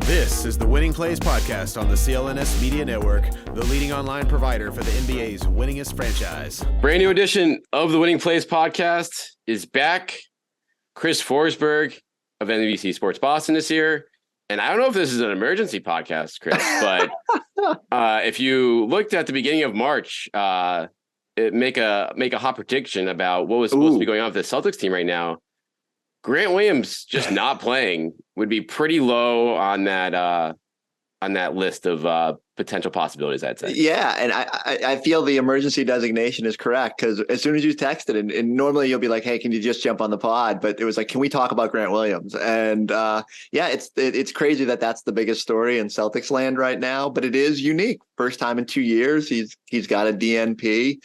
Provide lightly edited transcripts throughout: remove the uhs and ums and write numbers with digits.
This is the Winning Plays Podcast on the CLNS Media Network, the leading online provider for the NBA's winningest franchise. Brand new edition of the Winning Plays Podcast is back. Chris Forsberg of NBC Sports Boston is here. And I don't know if this is an emergency podcast, Chris, but if you looked at the beginning of March, make a hot prediction about what was supposed to be going on with the Celtics team right now. Grant Williams just not playing would be pretty low on that list of potential possibilities, I'd say. Yeah, and I feel the emergency designation is correct, because as soon as you texted, and normally you'll be like, hey, can you just jump on the pod? But it was like, can we talk about Grant Williams? And it's crazy that that's the biggest story in Celtics land right now, but it is unique. First time in 2 years, he's got a DNP.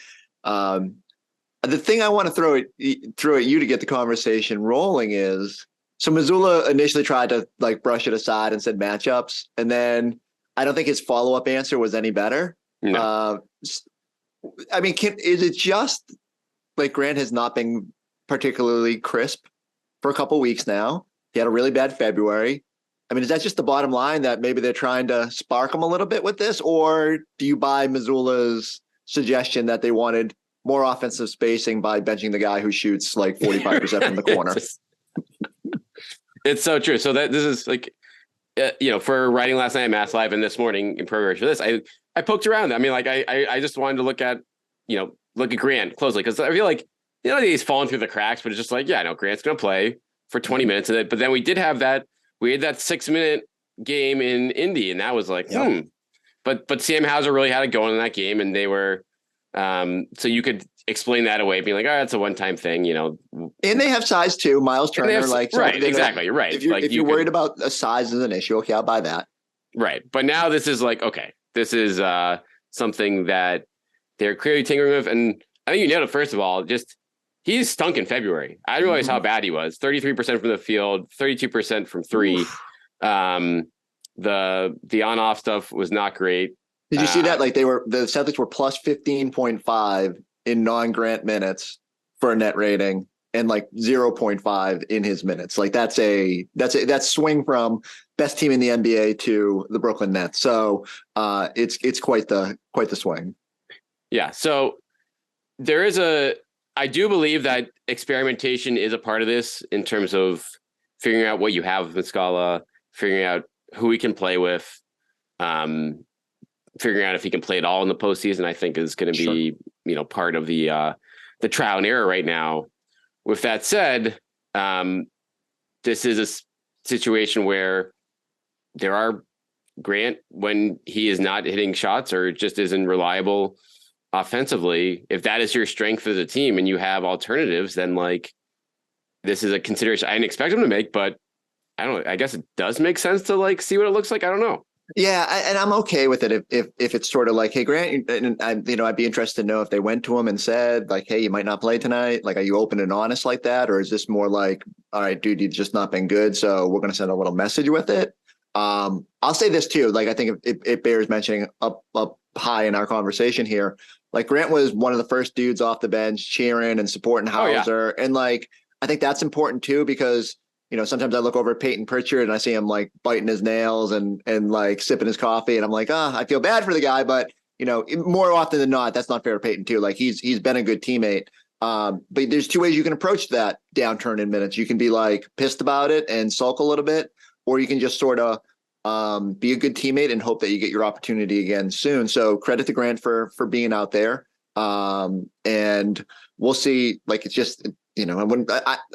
The thing I want to throw at you to get the conversation rolling is, so Mazzulla initially tried to like brush it aside and said matchups, and then I don't think his follow-up answer was any better. No. I mean, is it just like Grant has not been particularly crisp for a couple weeks now? He had a really bad February. I mean, is that just the bottom line, that maybe they're trying to spark him a little bit with this, or do you buy Mazzulla's suggestion that they wanted more offensive spacing by benching the guy who shoots like 45% from the corner? It's so true. So this is like, for writing last night at Mass Live and this morning in preparation for this, I poked around. I mean, like I just wanted to look at Grant closely, because I feel like, he's fallen through the cracks, but it's just like, Grant's going to play for 20 minutes. But then we had that 6-minute game in Indy, and that was like, But Sam Hauser really had it going in that game, and they were, so you could explain that away, being like, oh, that's a one-time thing, And they have size too. Miles Turner, right, exactly, right. If you're worried about a size as an issue, okay, I'll buy that. Right, but now this is like, okay, this is something that they're clearly tinkering with, and I think you nailed it. First of all, just he's stunk in February. I didn't realize how bad he was. 33% from the field, 32% from three. The on-off stuff was not great. Did you see that? Like the Celtics were plus 15.5 in non-Grant minutes for a net rating, and like 0.5 in his minutes. Like that's swing from best team in the NBA to the Brooklyn Nets. So it's quite the swing. Yeah. So I do believe that experimentation is a part of this, in terms of figuring out what you have with Muscala, figuring out who he can play with, figuring out if he can play at all in the postseason. I think is going to be, part of the trial and error right now. With that said, this is a situation where there are Grant, when he is not hitting shots or just isn't reliable offensively, if that is your strength as a team and you have alternatives, then like this is a consideration I didn't expect him to make, but I don't know. I guess it does make sense to like see what it looks like. I don't know. Yeah, and I'm okay with it if it's sort of like, hey, Grant, and I'd be interested to know if they went to him and said like, hey, you might not play tonight. Like, are you open and honest like that, or is this more like, all right, dude, you've just not been good, so we're going to send a little message with it? I'll say this too. Like, I think it bears mentioning up high in our conversation here. Like, Grant was one of the first dudes off the bench cheering and supporting Hauser, and like I think that's important too, because sometimes I look over at Peyton Pritchard and I see him like biting his nails and like sipping his coffee, and I'm like, I feel bad for the guy, but more often than not, that's not fair to Peyton too. Like he's been a good teammate. But there's two ways you can approach that downturn in minutes. You can be like pissed about it and sulk a little bit, or you can just sort of be a good teammate and hope that you get your opportunity again soon. So credit to Grant for being out there. And we'll see. Like, it's just, I wouldn't,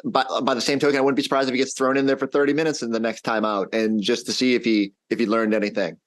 by the same token, I wouldn't be surprised if he gets thrown in there for 30 minutes in the next time out, and just to see if he learned anything.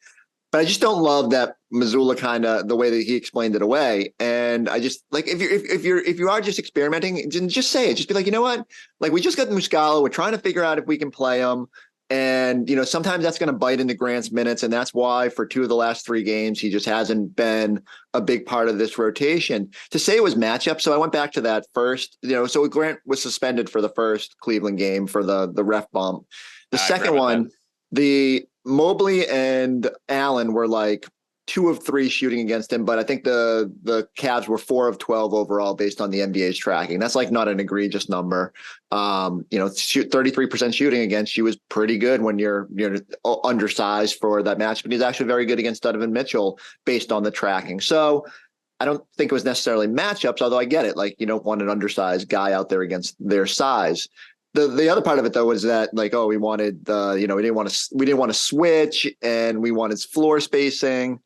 But I just don't love that Mazzulla kind of the way that he explained it away. And I just like, if you are just experimenting, just say it. Just be like, you know what? Like, we just got Muscala. We're trying to figure out if we can play him. And, sometimes that's going to bite into Grant's minutes. And that's why for 2 of the last 3 games, he just hasn't been a big part of this rotation. To say it was matchup. So I went back to that first, so Grant was suspended for the first Cleveland game for the ref bump. The second one, the Mobley and Allen were like 2 of 3 shooting against him, but I think the Cavs were 4 of 12 overall based on the NBA's tracking. That's like not an egregious number. 33% shooting against you is pretty good when you're undersized for that match, but he's actually very good against Donovan Mitchell based on the tracking. So I don't think it was necessarily matchups, although I get it. Like, you don't want an undersized guy out there against their size. The other part of it though was that like, we wanted we didn't want to switch, and we wanted floor spacing.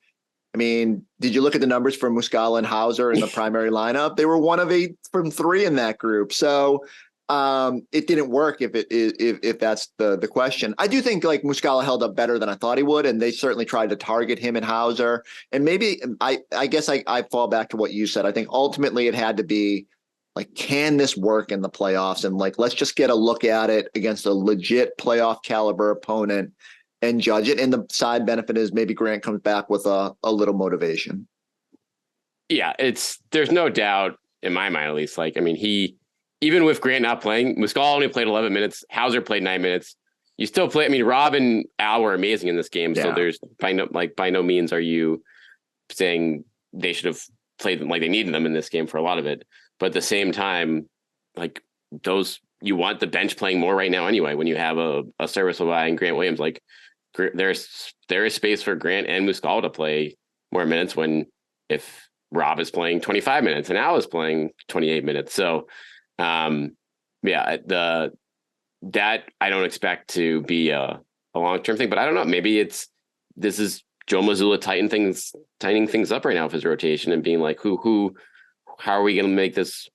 I mean, did you look at the numbers for Muscala and Hauser in the primary lineup? They were 1 of 8 from 3 in that group. So it didn't work if that's the question. I do think like Muscala held up better than I thought he would, and they certainly tried to target him and Hauser. And maybe I guess I fall back to what you said. I think ultimately it had to be like, can this work in the playoffs? And like, let's just get a look at it against a legit playoff caliber opponent and judge it. And the side benefit is maybe Grant comes back with a little motivation. Yeah, there's no doubt in my mind, at least. Like, I mean, even with Grant not playing, Muscala only played 11 minutes. Hauser played 9 minutes. You still play. I mean, Robb and Al were amazing in this game. Yeah. So there's by no means are you saying they should have played them like they needed them in this game for a lot of it. But at the same time, like you want the bench playing more right now anyway. When you have a serviceable guy in Grant Williams, like there is space for Grant and Muscala to play more minutes if Robb is playing 25 minutes and Al is playing 28 minutes. So that I don't expect to be a long-term thing, but I don't know. Maybe this is Joe Mazzulla tightening things up right now with his rotation and being like, how are we going to make this,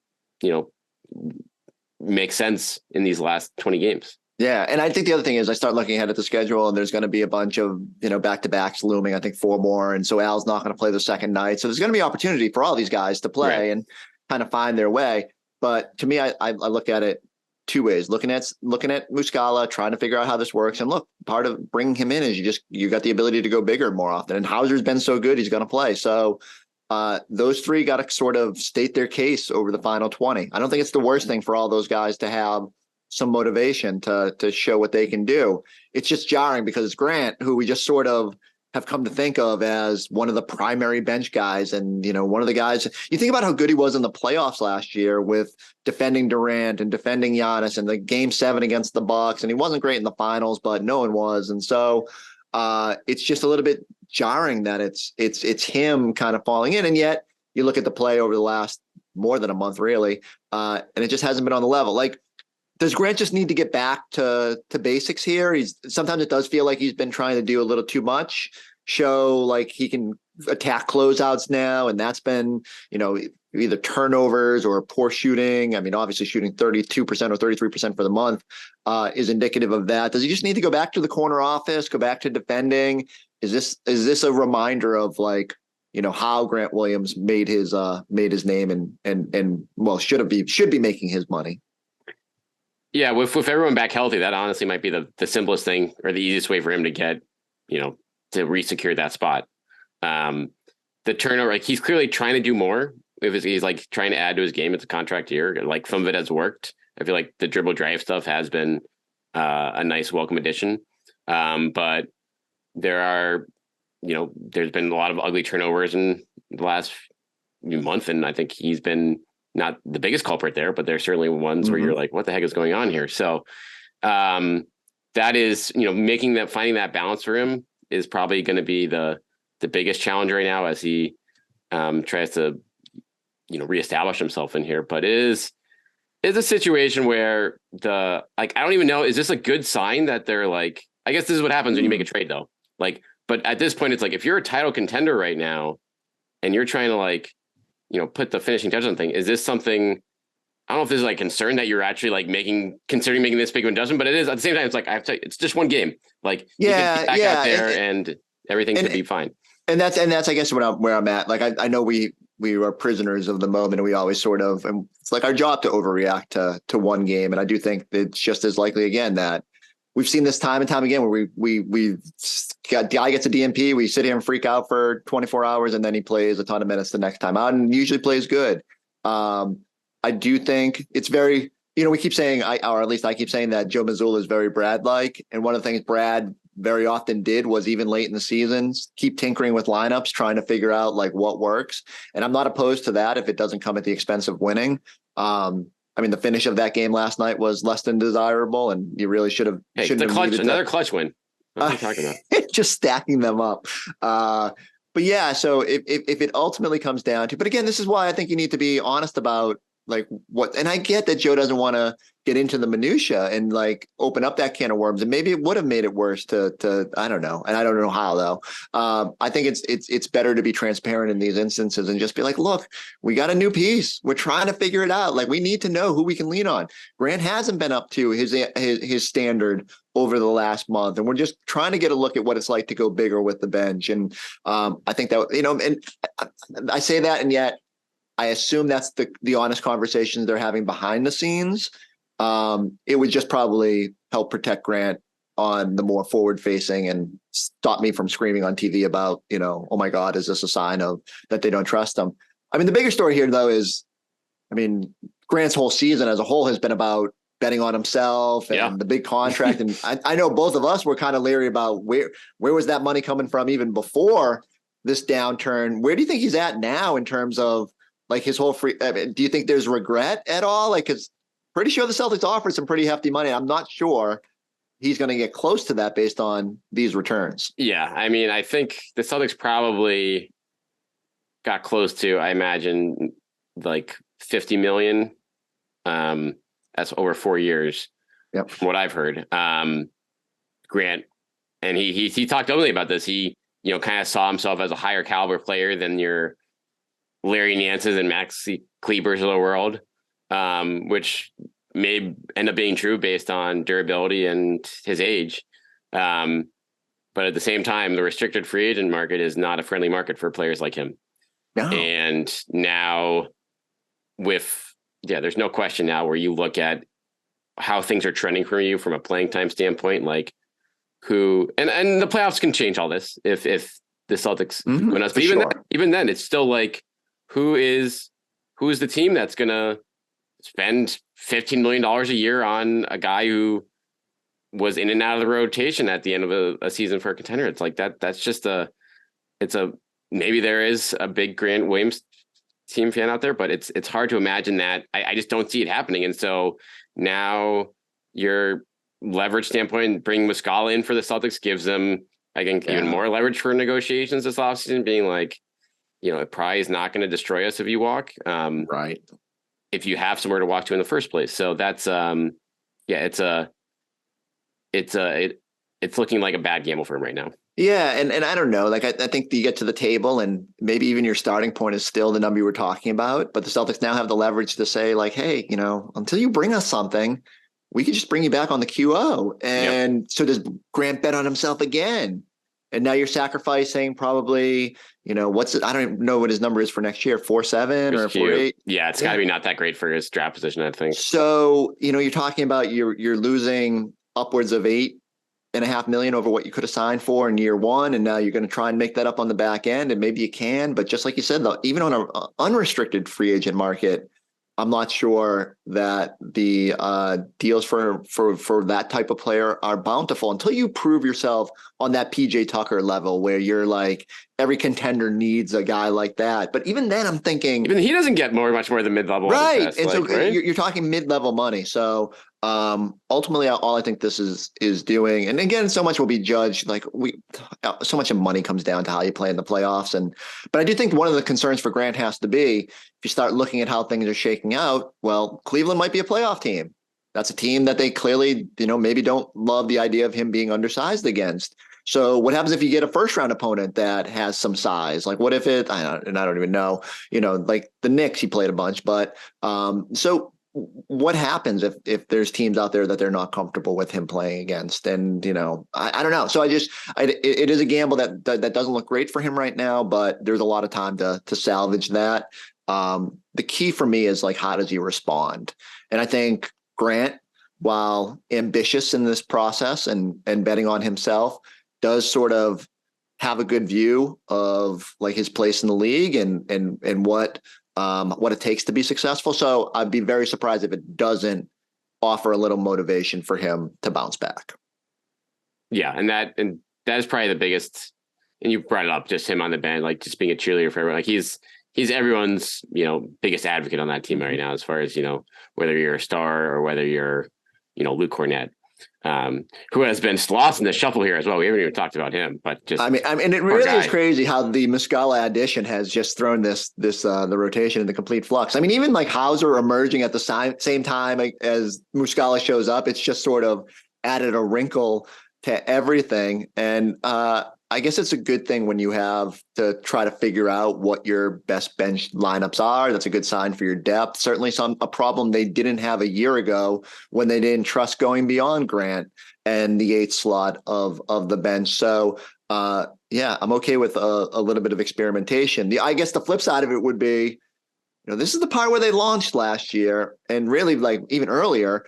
make sense in these last 20 games? Yeah. And I think the other thing is I start looking ahead at the schedule, and there's going to be a bunch of, back-to-backs looming, I think 4 more. And so Al's not going to play the second night. So there's going to be opportunity for all these guys to play and kind of find their way. But to me, I look at it 2 ways, looking at Muscala, trying to figure out how this works. And look, part of bringing him in is you got the ability to go bigger more often. And Hauser's been so good, he's going to play. So those 3 got to sort of state their case over the final 20. I don't think it's the worst thing for all those guys to have some motivation to show what they can do. It's just jarring because it's Grant, who we just sort of have come to think of as one of the primary bench guys. And, one of the guys, you think about how good he was in the playoffs last year with defending Durant and defending Giannis and the game 7 against the Bucks. And he wasn't great in the finals, but no one was. And so it's just a little bit jarring that it's him kind of falling in. And yet you look at the play over the last more than a month, really, and it just hasn't been on the level. Like, does Grant just need to get back to basics here? Sometimes it does feel like he's been trying to do a little too much, show like he can attack closeouts now. And that's been, either turnovers or poor shooting. I mean, obviously shooting 32% or 33% for the month is indicative of that. Does he just need to go back to the corner office, go back to defending? Is this a reminder of like, how Grant Williams made his name and well, should be making his money? Yeah, with everyone back healthy, that honestly might be the simplest thing or the easiest way for him to get, to re-secure that spot. The turnover, like he's clearly trying to do more. He's like trying to add to his game. It's a contract year. Like some of it has worked. I feel like the dribble drive stuff has been a nice welcome addition. But there's been a lot of ugly turnovers in the last month. And I think he's been not the biggest culprit there, but there's certainly ones where you're like, what the heck is going on here? So that is, finding that balance for him is probably going to be the biggest challenge right now as he tries to, reestablish himself in here. But it is a situation where I don't even know, is this a good sign that they're like, I guess this is what happens when you make a trade though. Like, but at this point, it's like, if you're a title contender right now and you're trying to put the finishing touch on thing, is this something, I don't know if this is like concern that you're actually like considering making this big of an adjustment, but it is at the same time, it's like, it's just one game. Like, you can get back out there and everything could be fine. And that's, I guess where I'm at. Like, I know we are prisoners of the moment, and we always sort of, and it's like our job to overreact to one game. And I do think it's just as likely again that we've seen this time and time again where we got guy gets a DNP, we sit here and freak out for 24 hours, and then he plays a ton of minutes the next time out and usually plays good. I do think it's very, we keep saying, or at least I keep saying that Joe Mazzulla is very Brad-like. And one of the things Brad very often did was even late in the seasons, keep tinkering with lineups, trying to figure out like what works. And I'm not opposed to that if it doesn't come at the expense of winning. I mean, the finish of that game last night was less than desirable, and you really should have. Hey, it's a clutch, another clutch win. What are you talking about? Just stacking them up. But yeah, so if it ultimately comes down to, but again, this is why I think you need to be honest about like what, and I get that Joe doesn't want to get into the minutia and like open up that can of worms, and maybe it would have made it worse to I don't know, and I don't know how though. I think it's better to be transparent in these instances and just be like, look, we got a new piece, we're trying to figure it out. Like we need to know who we can lean on. Grant hasn't been up to his standard over the last month, and we're just trying to get a look at what it's like to go bigger with the bench. And I think that, you know, and I say that, and yet I assume that's the honest conversations they're having behind the scenes. It would just probably help protect Grant on the more forward facing and stop me from screaming on TV about, you know, oh my God, is this a sign of that they don't trust him? I mean, the bigger story here though is, I mean, Grant's whole season as a whole has been about betting on himself and the big contract. And I know both of us were kind of leery about where was that money coming from even before this downturn. Where do you think he's at now in terms of like his whole free? I mean, do you think there's regret at all? Like, cause pretty sure the Celtics offered some pretty hefty money. I'm not sure he's going to get close to that based on these returns. Yeah. I mean, I think the Celtics probably got close to, I imagine, like 50 million. That's over 4 years. Yep. From what I've heard. Grant, and he talked openly about this. He, you know, kind of saw himself as a higher caliber player than your Larry Nance's and Max Klebers of the world, which may end up being true based on durability and his age. But at the same time, the restricted free agent market is not a friendly market for players like him. No. And now there's no question now where you look at how things are trending for you from a playing time standpoint, like who, and the playoffs can change all this if the Celtics win us. But even then, it's still like, who is the team that's going to spend $15 million a year on a guy who was in and out of the rotation at the end of a season for a contender? It's like that's just maybe there is a big Grant Williams team fan out there, but it's hard to imagine that. I just don't see it happening. And so now your leverage standpoint, bringing Muscala in for the Celtics gives them, I think, even more leverage for negotiations this offseason, being like, you know, it probably is not going to destroy us if you walk. Right. If you have somewhere to walk to in the first place. So that's, it's looking like a bad gamble for him right now. Yeah. And I don't know, like, I think you get to the table and maybe even your starting point is still the number you were talking about, but the Celtics now have the leverage to say like, hey, you know, until you bring us something, we could just bring you back on the QO. And so does Grant bet on himself again? And now you're sacrificing probably, you know, I don't even know what his number is for next year, 4.7 or 4.8. Yeah, it's got to be not that great for his draft position, I think. So, you know, you're talking about you're losing upwards of $8.5 million over what you could have signed for in year one, and now you're going to try and make that up on the back end, and maybe you can. But just like you said, though, even on an unrestricted free agent market, I'm not sure that the deals for that type of player are bountiful until you prove yourself on that PJ Tucker level where you're like, every contender needs a guy like that. But even then, I'm thinking even he doesn't get much more than mid-level. Right. And so you're talking mid-level money. So ultimately, all I think this is doing, and again, so much will be judged. Like so much of money comes down to how you play in the playoffs. But I do think one of the concerns for Grant has to be, if you start looking at how things are shaking out, well, Cleveland might be a playoff team. That's a team that they clearly, you know, maybe don't love the idea of him being undersized against. So what happens if you get a first round opponent that has some size? Like what if I don't even know, you know, like the Knicks, he played a bunch, but so what happens if there's teams out there that they're not comfortable with him playing against? And, you know, I don't know. So it is a gamble that doesn't look great for him right now, but there's a lot of time to salvage that. The key for me is like, how does he respond? And I think Grant, while ambitious in this process and betting on himself, does sort of have a good view of like his place in the league and what it takes to be successful. So I'd be very surprised if it doesn't offer a little motivation for him to bounce back. Yeah, and that is probably the biggest. And you brought it up, just him on the bench, like just being a cheerleader for everyone. Like he's everyone's biggest advocate on that team right now, as far as whether you're a star or whether you're Luke Cornett, who has been lost in the shuffle here as well. We haven't even talked about him, but just I mean, it really is crazy how the Muscala addition has just thrown the rotation into complete flux. I mean, even like Hauser emerging at the same time as Muscala shows up, it's just sort of added a wrinkle to everything. And I guess it's a good thing when you have to try to figure out what your best bench lineups are. That's a good sign for your depth. Certainly a problem they didn't have a year ago when they didn't trust going beyond Grant and the 8th slot of the bench. So yeah, I'm okay with a little bit of experimentation. I guess the flip side of it would be, this is the part where they launched last year, and really like even earlier.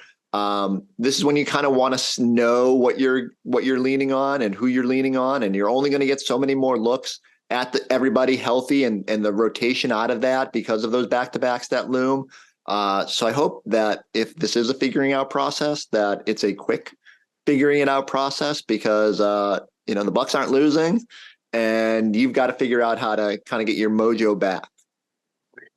This is when you kind of want to know what you're leaning on and who you're leaning on, and you're only going to get so many more looks at everybody healthy and the rotation out of that because of those back-to-backs that loom. So I hope that if this is a figuring out process, that it's a quick figuring it out process, because the Bucks aren't losing, and you've got to figure out how to kind of get your mojo back.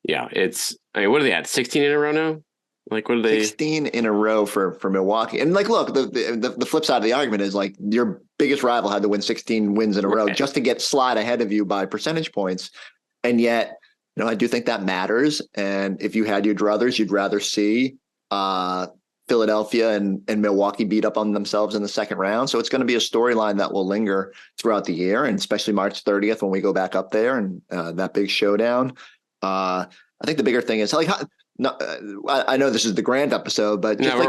Yeah, what are they at? 16 in a row now? Like, what are they? 16 in a row for Milwaukee. And like, look, the flip side of the argument is like your biggest rival had to win 16 wins in a row just to slide ahead of you by percentage points. And yet, I do think that matters. And if you had your druthers, you'd rather see Philadelphia and Milwaukee beat up on themselves in the second round. So it's going to be a storyline that will linger throughout the year, and especially March 30th when we go back up there and that big showdown. I think the bigger thing is like, no, I know this is the Grant episode, but just we're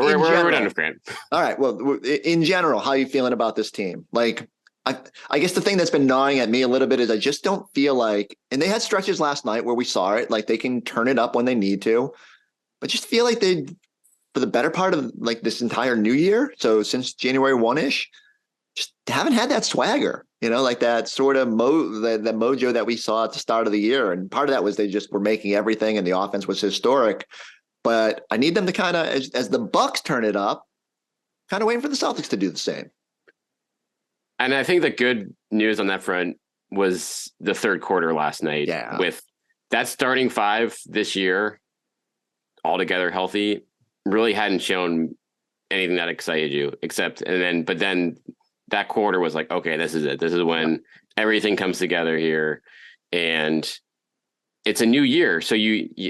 done with Grant. All right. Well, in general, how are you feeling about this team? Like, I guess the thing that's been gnawing at me a little bit is I just don't feel like, and they had stretches last night where we saw it, like they can turn it up when they need to, but just feel like they, for the better part of like this entire new year, so since January 1-ish, just haven't had that swagger, like that sort of the mojo that we saw at the start of the year. And part of that was they just were making everything, and the offense was historic. But I need them to kind of, as the Bucks turn it up, kind of waiting for the Celtics to do the same. And I think the good news on that front was the third quarter last night. Yeah. With that starting five this year, altogether healthy, really hadn't shown anything that excited you, but then that quarter was like, okay, this is it. This is when everything comes together here, and it's a new year. So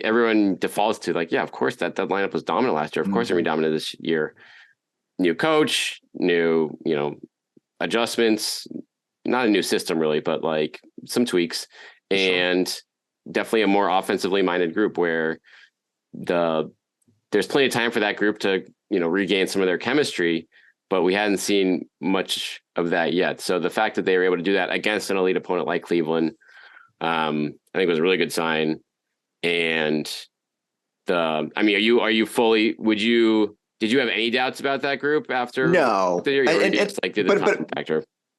everyone defaults to like, yeah, of course that lineup was dominant last year. Of course, they're gonna be dominant this year. New coach, new, adjustments, not a new system really, but like some tweaks, and definitely a more offensively minded group where there's plenty of time for that group to, regain some of their chemistry, but we hadn't seen much of that yet. So the fact that they were able to do that against an elite opponent like Cleveland, I think was a really good sign. And are you fully, did you have any doubts about that group after? No.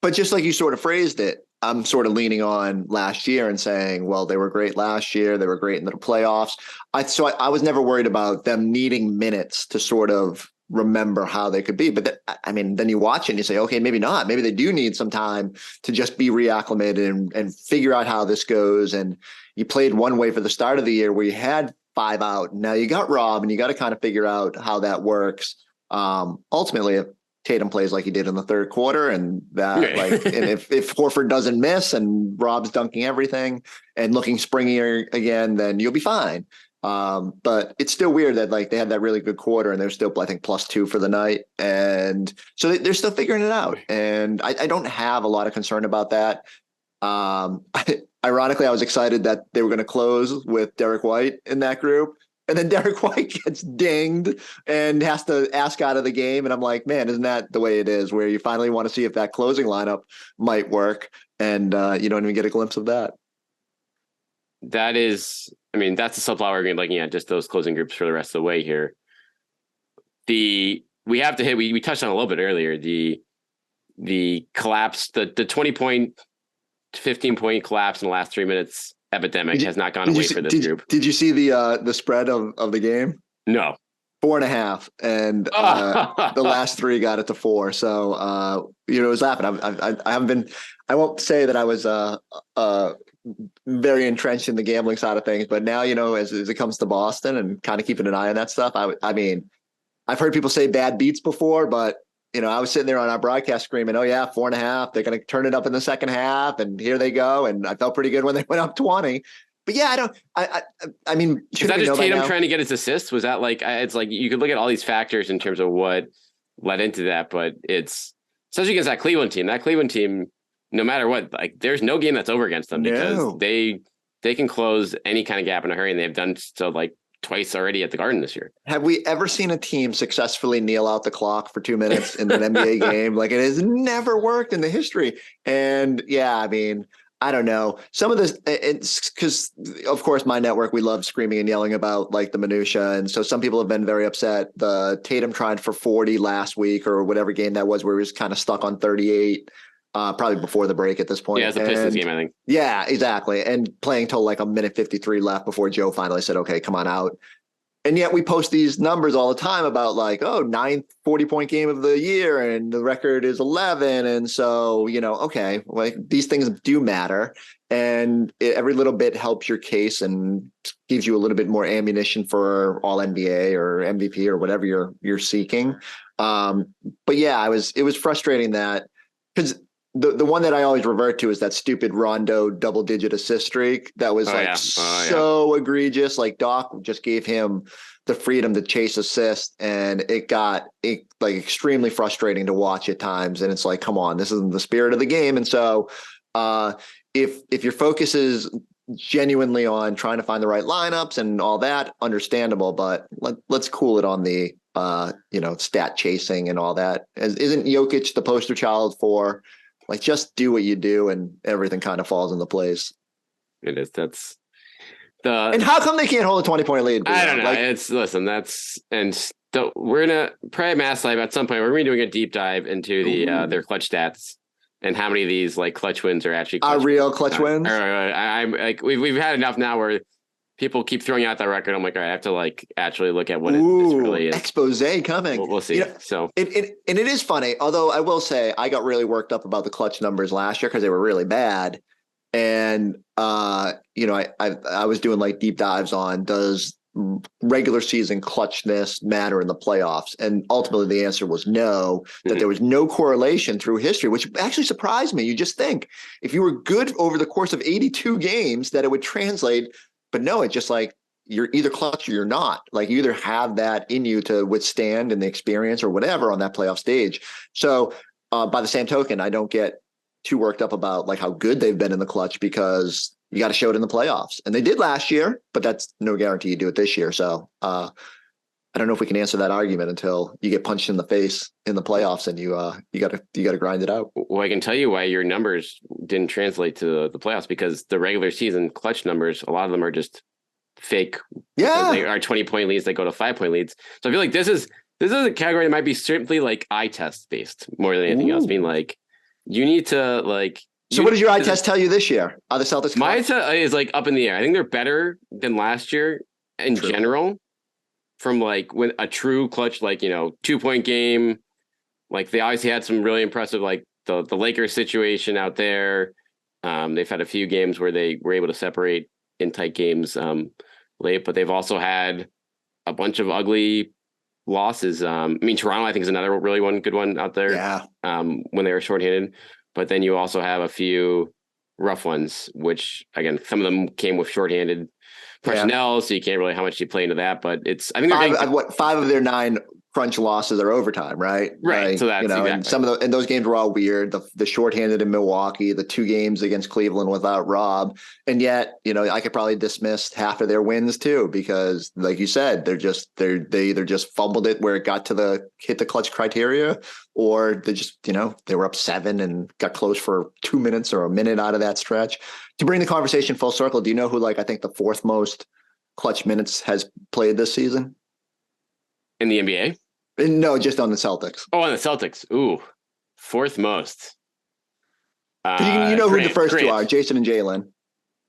But just like you sort of phrased it, I'm sort of leaning on last year and saying, well, they were great last year. They were great in the playoffs. I was never worried about them needing minutes to sort of remember how they could be. But then you watch it and you say, okay, maybe not. Maybe they do need some time to just be reacclimated and figure out how this goes. And you played one way for the start of the year where you had 5 out. Now you got Robb, and you got to kind of figure out how that works. Ultimately, if Tatum plays like he did in the third quarter, and and if Horford doesn't miss and Robb's dunking everything and looking springier again, then you'll be fine. But it's still weird that like they had that really good quarter and they're still, I think, +2 for the night. And so they're still figuring it out. And I don't have a lot of concern about that. Ironically, I was excited that they were going to close with Derek White in that group. And then Derek White gets dinged and has to ask out of the game. And I'm like, man, isn't that the way it is, where you finally want to see if that closing lineup might work? And you don't even get a glimpse of that. That's the sunflower we're looking at, just those closing groups for the rest of the way here. We have to hit, we touched on a little bit earlier, the collapse, the 20-point, 15-point collapse in the last 3 minutes epidemic has not gone away for this group. Did you see the spread of the game? No. 4.5, and the last 3 got it to 4. So it was laughing. I haven't been. I won't say that I was very entrenched in the gambling side of things, but now as it comes to Boston and kind of keeping an eye on that stuff. I mean, I've heard people say bad beats before, but I was sitting there on our broadcast screaming, "Oh yeah, 4.5. They're going to turn it up in the second half," and here they go. And I felt pretty good when they went up 20. But yeah, I mean, is that just Tatum trying to get his assists? Was that it's like you could look at all these factors in terms of what led into that, but it's especially against that Cleveland team. That Cleveland team, no matter what, like there's no game that's over against them because they can close any kind of gap in a hurry, and they've done so like twice already at the Garden this year. Have we ever seen a team successfully kneel out the clock for 2 minutes in an NBA game? Like, it has never worked in the history. And yeah, I mean, I don't know. Some of this, it's because, of course, my network, we love screaming and yelling about like the minutia. And so some people have been very upset. The Tatum tried for 40 last week or whatever game that was, where he was kind of stuck on 38, probably before the break at this point. Yeah, it's a Pistons game, I think. Yeah, exactly. And playing till like a minute 53 left before Joe finally said, "Okay, come on out." And yet we post these numbers all the time about like, ninth 40-point game of the year, and the record is 11. And so, okay, like these things do matter, and every little bit helps your case and gives you a little bit more ammunition for all NBA or MVP or whatever you're seeking. But yeah, it was frustrating that, because the one that I always revert to is that stupid Rondo double-digit assist streak that was so egregious. Like Doc just gave him the freedom to chase assist, and it got like extremely frustrating to watch at times. And it's like, come on, this isn't the spirit of the game. And so if your focus is genuinely on trying to find the right lineups and all that, understandable, but let's cool it on the stat chasing and all that. Isn't Jokic the poster child for, like, just do what you do and everything kind of falls into place? It is. That's and how come they can't hold a 20-point lead? I don't know. We're gonna probably Mass Live at some point. We're gonna be doing a deep dive into the their clutch stats and how many of these like clutch wins are actually real clutch wins. I'm like we've had enough now where people keep throwing out that record. I'm like, all right, I have to like actually look at what it really is. Expose coming. We'll see. So it is funny. Although I will say I got really worked up about the clutch numbers last year because they were really bad. And I was doing like deep dives on, does regular season clutchness matter in the playoffs? And ultimately the answer was no, that there was no correlation through history, which actually surprised me. You just think if you were good over the course of 82 games that it would translate. But no, it's just like you're either clutch or you're not. Like you either have that in you to withstand and the experience or whatever on that playoff stage. So by the same token, I don't get too worked up about like how good they've been in the clutch, because you got to show it in the playoffs. And they did last year, but that's no guarantee you do it this year. So I don't know if we can answer that argument until you get punched in the face in the playoffs and you got to grind it out. Well, I can tell you why your numbers didn't translate to the playoffs, because the regular season clutch numbers, a lot of them are just fake. Yeah. They are 20-point leads. They go to 5-point leads. So I feel like this is a category that might be simply like eye test based more than anything else. I mean, like you need to like. So what does your eye test tell you this year? Are the Celtics? My eye test is like up in the air. I think they're better than last year in general. From like when a true clutch, like, 2-point game, like they obviously had some really impressive, like the Lakers situation out there. They've had a few games where they were able to separate in tight games late, but they've also had a bunch of ugly losses. I mean, Toronto, I think, is another really good one out there. Yeah. When they were shorthanded, but then you also have a few rough ones, which again, some of them came with shorthanded personnel, so you can't really how much you play into that. But it's I think five of their 9 crunch losses are overtime, right? Right. Like, so that's exactly. And some of those games were all weird. The shorthanded in Milwaukee, the 2 games against Cleveland without Robb, and yet I could probably dismiss half of their wins too, because like you said, they either just fumbled it where it got to hit the clutch criteria, or they just they were up 7 and got close for 2 minutes or a minute out of that stretch. To bring the conversation full circle, do you know who I think the 4th most clutch minutes has played this season in the NBA? No, just on the Celtics. Oh, on the Celtics. Ooh, 4th most. You know who the first 2 are, Jason and Jalen.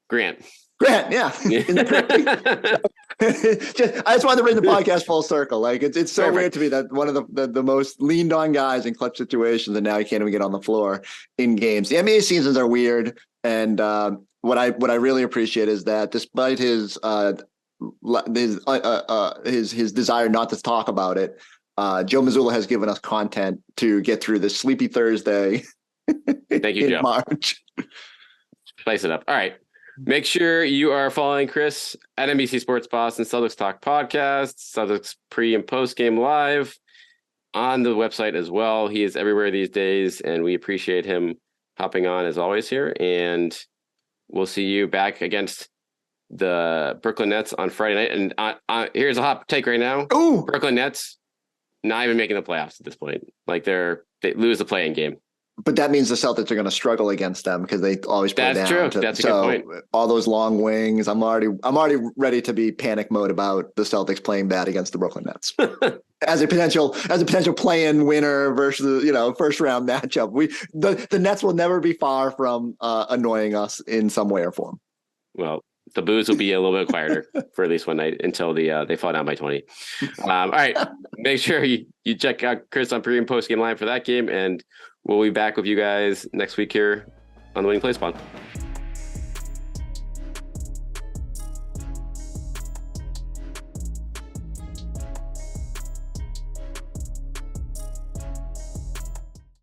Grant. Grant, yeah. I just wanted to bring the podcast full circle. Like it's so weird to me that one of the most leaned on guys in clutch situations, and now he can't even get on the floor in games. The NBA seasons are weird, and what I really appreciate is that despite his desire not to talk about it, Joe Mazzulla has given us content to get through this sleepy Thursday. Thank you, in Joe. March. Spice it up. All right. Make sure you are following Chris at NBC Sports Boston, Celtics Talk Podcast, Celtics pre and post game live on the website as well. He is everywhere these days, and we appreciate him hopping on as always here. And we'll see you back against the Brooklyn Nets on Friday night. And here's a hot take right now. Ooh. Brooklyn Nets not even making the playoffs at this point. Like they lose the play-in game. But that means the Celtics are going to struggle against them because they always play down. That's true. That's a good point. All those long wings. I'm already ready to be panic mode about the Celtics playing bad against the Brooklyn Nets as a potential play-in winner versus first round matchup. The Nets will never be far from annoying us in some way or form. Well, the booze will be a little bit quieter for at least one night until they fall down by 20. All right. Make sure you check out Chris on pre and post game line for that game, and we'll be back with you guys next week here on the Winning Plays Pod.